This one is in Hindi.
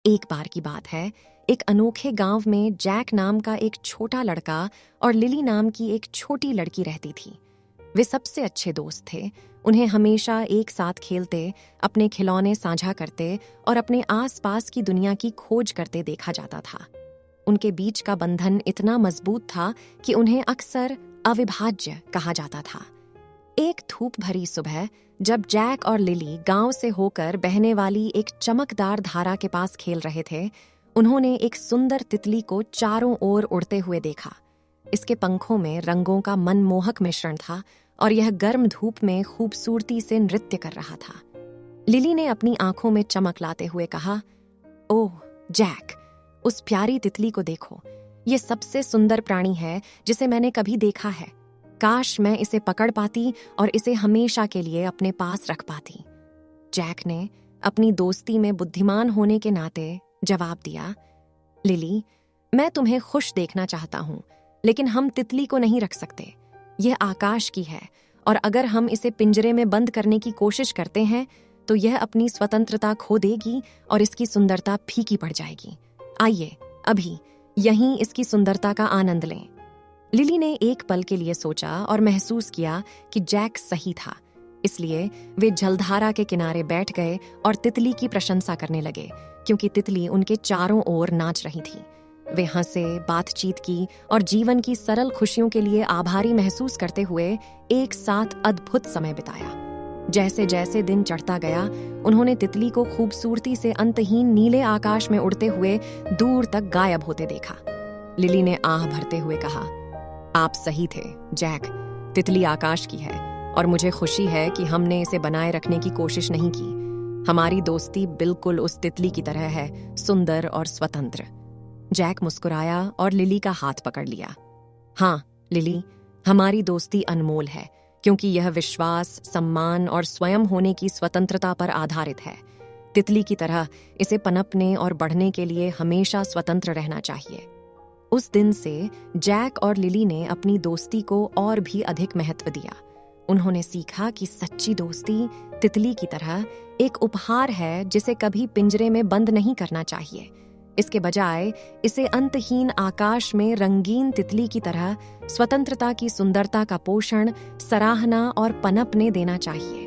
एक बार की बात है, एक अनोखे गांव में जैक नाम का एक छोटा लड़का और लिली नाम की एक छोटी लड़की रहती थी। वे सबसे अच्छे दोस्त थे। उन्हें हमेशा एक साथ खेलते, अपने खिलौने साझा करते और अपने आसपास की दुनिया की खोज करते देखा जाता था। उनके बीच का बंधन इतना मजबूत था कि उन्हें अक्सर अविभाज्य कहा जाता था। एक धूप भरी सुबह जब जैक और लिली गांव से होकर बहने वाली एक चमकदार धारा के पास खेल रहे थे, उन्होंने एक सुंदर तितली को चारों ओर उड़ते हुए देखा। इसके पंखों में रंगों का मनमोहक मिश्रण था और यह गर्म धूप में खूबसूरती से नृत्य कर रहा था। लिली ने अपनी आंखों में चमक लाते हुए कहा, ओह जैक, उस प्यारी तितली को देखो। ये सबसे सुंदर प्राणी है जिसे मैंने कभी देखा है। काश मैं इसे पकड़ पाती और इसे हमेशा के लिए अपने पास रख पाती। जैक ने अपनी दोस्ती में बुद्धिमान होने के नाते जवाब दिया, लिली, मैं तुम्हें खुश देखना चाहता हूं, लेकिन हम तितली को नहीं रख सकते। यह आकाश की है और अगर हम इसे पिंजरे में बंद करने की कोशिश करते हैं तो यह अपनी स्वतंत्रता खो देगी और इसकी सुंदरता फीकी पड़ जाएगी। आइए अभी यहीं इसकी सुंदरता का आनंद लें। लिली ने एक पल के लिए सोचा और महसूस किया कि जैक सही था। इसलिए वे जलधारा के किनारे बैठ गए और तितली की प्रशंसा करने लगे, क्योंकि तितली उनके चारों ओर नाच रही थी। वे हंसे, बातचीत की और जीवन की सरल खुशियों के लिए आभारी महसूस करते हुए एक साथ अद्भुत समय बिताया। जैसे जैसे दिन चढ़ता गया, उन्होंने तितली को खूबसूरती से अंतहीन नीले आकाश में उड़ते हुए दूर तक गायब होते देखा। लिली ने आह भरते हुए कहा, आप सही थे जैक, तितली आकाश की है और मुझे खुशी है कि हमने इसे बनाए रखने की कोशिश नहीं की। हमारी दोस्ती बिल्कुल उस तितली की तरह है, सुंदर और स्वतंत्र। जैक मुस्कुराया और लिली का हाथ पकड़ लिया। हाँ लिली, हमारी दोस्ती अनमोल है, क्योंकि यह विश्वास, सम्मान और स्वयं होने की स्वतंत्रता पर आधारित है। तितली की तरह इसे पनपने और बढ़ने के लिए हमेशा स्वतंत्र रहना चाहिए। उस दिन से जैक और लिली ने अपनी दोस्ती को और भी अधिक महत्व दिया। उन्होंने सीखा कि सच्ची दोस्ती तितली की तरह एक उपहार है जिसे कभी पिंजरे में बंद नहीं करना चाहिए। इसके बजाय इसे अंतहीन आकाश में रंगीन तितली की तरह स्वतंत्रता की सुंदरता का पोषण, सराहना और पनपने देना चाहिए।